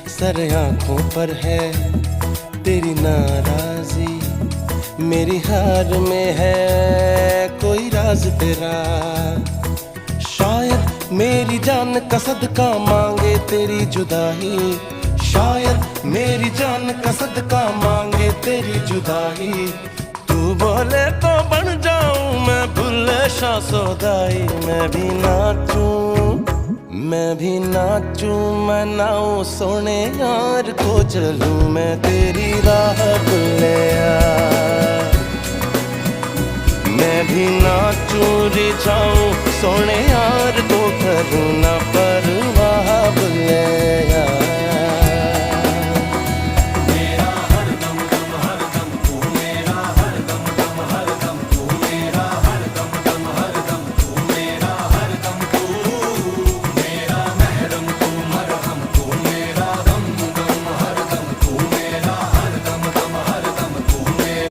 Sir आंखों पर है तेरी नाराजी, मेरी हार में है कोई राज तेरा। शायद मेरी जान का सदका मांगे तेरी जुदाई, शायद मेरी जान का सदका मांगे तेरी जुदाई। तू बोले तो बन जाऊं मैं भुल्ले शाह सौदाई। मैं भी नाचूं, मैं भी नाचूं, मैं नाऊं सोने यार को चलूं मैं तेरी राह भुल्लिया। मैं भी नाचूं रिझाऊं सोने यार को करूं ना परवाह भुल्लिया।